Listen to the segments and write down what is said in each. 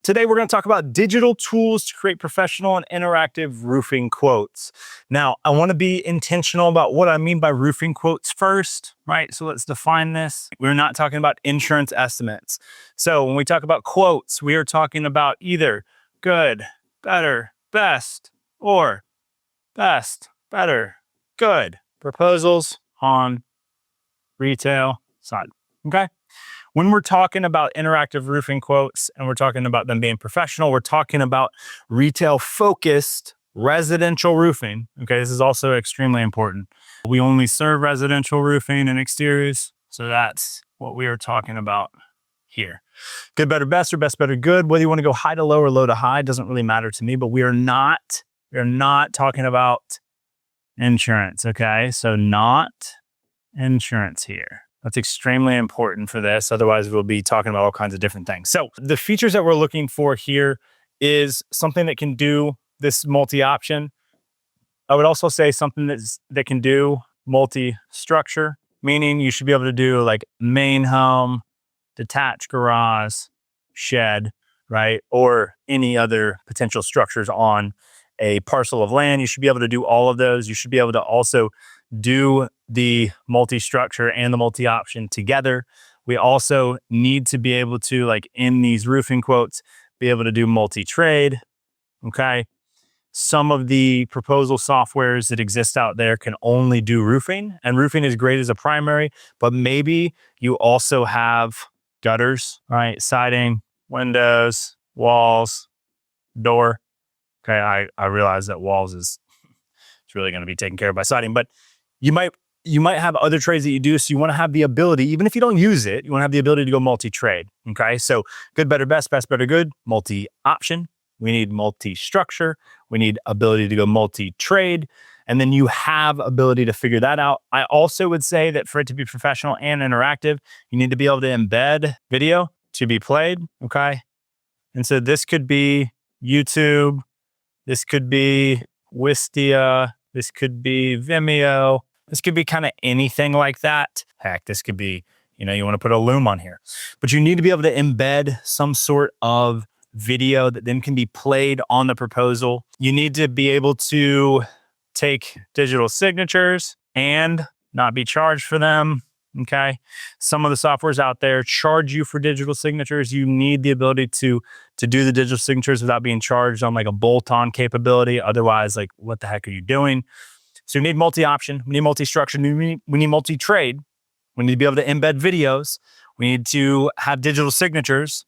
Today, we're going to talk about digital tools to create professional and interactive roofing quotes. Now, I want to be intentional about what I mean by roofing quotes first, right? So let's define this. We're not talking about insurance estimates. So when we talk about quotes, we are talking about either good, better, best, or best, better, good proposals on retail side, okay? When we're talking about interactive roofing quotes and we're talking about them being professional, we're talking about retail focused residential roofing. Okay, this is also extremely important. We only serve residential roofing and exteriors. So that's what we are talking about here. Good, better, best, or best, better, good. Whether you want to go high to low or low to high doesn't really matter to me, but we are not talking about insurance. Okay, so not insurance here. That's extremely important for this. Otherwise, we'll be talking about all kinds of different things. So the features that we're looking for here is something that can do this multi-option. I would also say something that can do multi-structure, meaning you should be able to do like main home, detached garage, shed, right? Or any other potential structures on a parcel of land. You should be able to do all of those. You should be able to also do the multi-structure and the multi-option together. We also need to be able to, like in these roofing quotes, be able to do multi-trade, okay? Some of the proposal softwares that exist out there can only do roofing, and roofing is great as a primary, but maybe you also have gutters, right? Siding, windows, walls, door. Okay, I realize that walls it's really going to be taken care of by siding, but you might have other trades that you do. So you want to have the ability, even if you don't use it, you want to have the ability to go multi-trade. Okay. So good, better, best, better, good, multi-option. We need multi-structure. We need ability to go multi-trade. And then you have ability to figure that out. I also would say that for it to be professional and interactive, you need to be able to embed video to be played. Okay. And so this could be YouTube. This could be Wistia. This could be Vimeo. This could be kind of anything like that. Heck, this could be, you want to put a loom on here. But you need to be able to embed some sort of video that then can be played on the proposal. You need to be able to take digital signatures and not be charged for them. Okay. Some of the softwares out there charge you for digital signatures. You need the ability to do the digital signatures without being charged on like a bolt-on capability. Otherwise, like, what the heck are you doing? So we need multi-option, we need multi-structure, we need multi-trade. We need to be able to embed videos. We need to have digital signatures.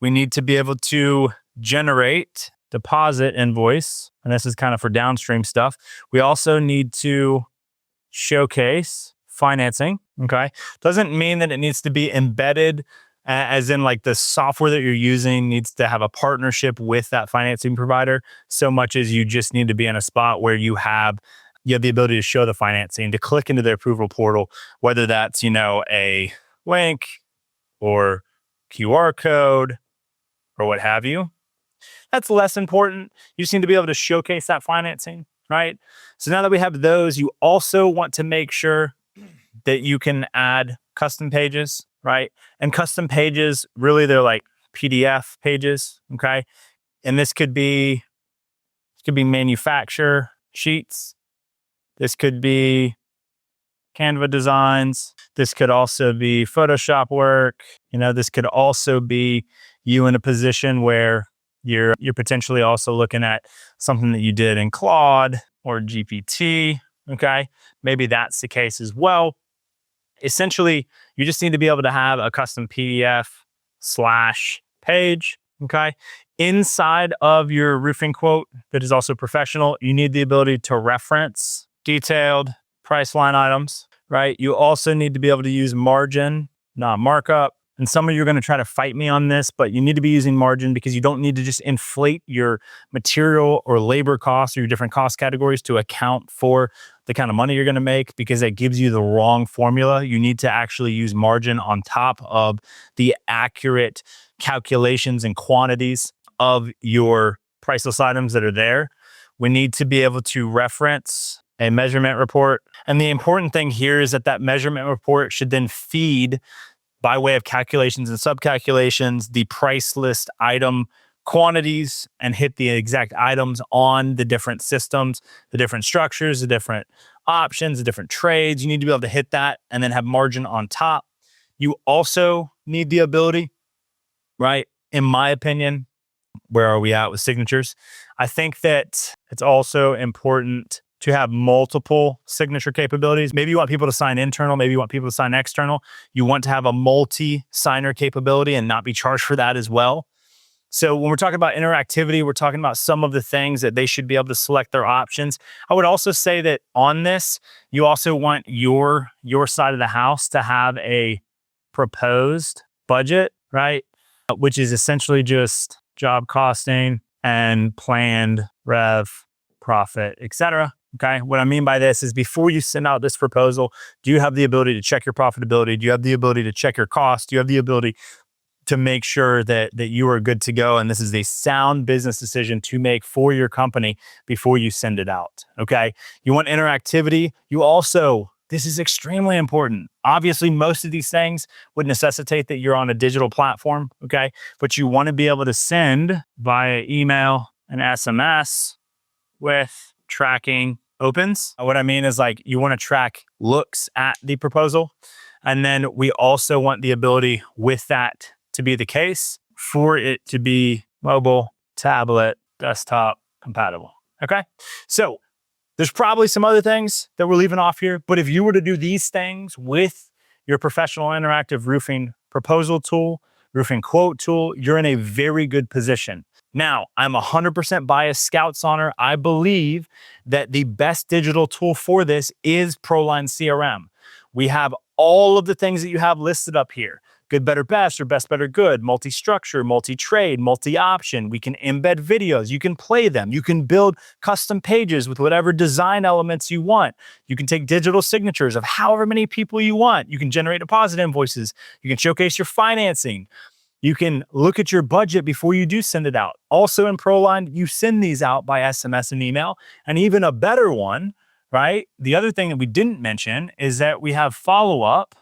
We need to be able to generate deposit invoice. And this is kind of for downstream stuff. We also need to showcase financing. Okay. Doesn't mean that it needs to be embedded as in like the software that you're using needs to have a partnership with that financing provider so much as you just need to be in a spot where you have the ability to show the financing, to click into their approval portal, whether that's, a link or QR code or what have you. That's less important. You just need to be able to showcase that financing, right? So now that we have those, you also want to make sure that you can add custom pages, right? And custom pages, really, they're like PDF pages, okay? And this could be manufacturer sheets. This could be Canva designs. This could also be Photoshop work. This could also be you in a position where you're potentially also looking at something that you did in Claude or GPT, okay? Maybe that's the case as well. Essentially, you just need to be able to have a custom PDF/page, okay? Inside of your roofing quote that is also professional, you need the ability to reference detailed price line items, right? You also need to be able to use margin, not markup. And some of you are going to try to fight me on this, but you need to be using margin because you don't need to just inflate your material or labor costs or your different cost categories to account for the kind of money you're going to make, because that gives you the wrong formula. You need to actually use margin on top of the accurate calculations and quantities of your priceless items that are there. We need to be able to reference a measurement report. And the important thing here is that measurement report should then feed, by way of calculations and subcalculations, the price list item quantities and hit the exact items on the different systems, the different structures, the different options, the different trades. You need to be able to hit that and then have margin on top. You also need the ability, right? In my opinion, where are we at with signatures? I think that it's also important to have multiple signature capabilities. Maybe you want people to sign internal, maybe you want people to sign external. You want to have a multi-signer capability and not be charged for that as well. So when we're talking about interactivity, we're talking about some of the things that they should be able to select their options. I would also say that on this, you also want your side of the house to have a proposed budget, right? Which is essentially just job costing and planned rev, profit, etc. Okay. What I mean by this is before you send out this proposal, do you have the ability to check your profitability? Do you have the ability to check your cost? Do you have the ability to make sure that you are good to go? And this is a sound business decision to make for your company before you send it out. Okay. You want interactivity. You also, this is extremely important. Obviously, most of these things would necessitate that you're on a digital platform. Okay. But you want to be able to send via email and SMS with tracking opens. What I mean is like you want to track looks at the proposal. And then we also want the ability with that to be the case for it to be mobile, tablet, desktop compatible. Okay. So there's probably some other things that we're leaving off here, but if you were to do these things with your professional interactive roofing proposal tool, roofing quote tool, you're in a very good position. Now, I'm 100% biased Scouts honor. I believe that the best digital tool for this is ProLine CRM. We have all of the things that you have listed up here. Good, better, best, or best, better, good, multi-structure, multi-trade, multi-option. We can embed videos. You can play them. You can build custom pages with whatever design elements you want. You can take digital signatures of however many people you want. You can generate deposit invoices. You can showcase your financing. You can look at your budget before you do send it out. Also in ProLine, you send these out by SMS and email. And even a better one, right? The other thing that we didn't mention is that we have follow-up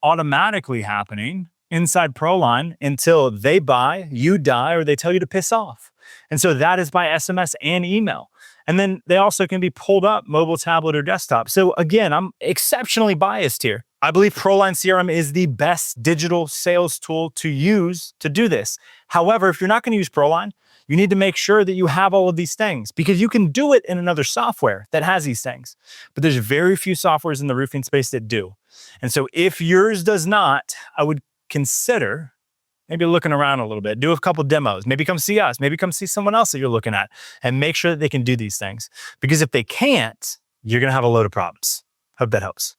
automatically happening inside ProLine until they buy, you die, or they tell you to piss off. And so that is by SMS and email. And then they also can be pulled up mobile, tablet, or desktop. So again, I'm exceptionally biased here. I believe ProLine CRM is the best digital sales tool to use to do this. However, if you're not going to use ProLine, you need to make sure that you have all of these things because you can do it in another software that has these things. But there's very few softwares in the roofing space that do. And so if yours does not, I would consider maybe looking around a little bit, do a couple demos, maybe come see us, maybe come see someone else that you're looking at and make sure that they can do these things. Because if they can't, you're going to have a load of problems. Hope that helps.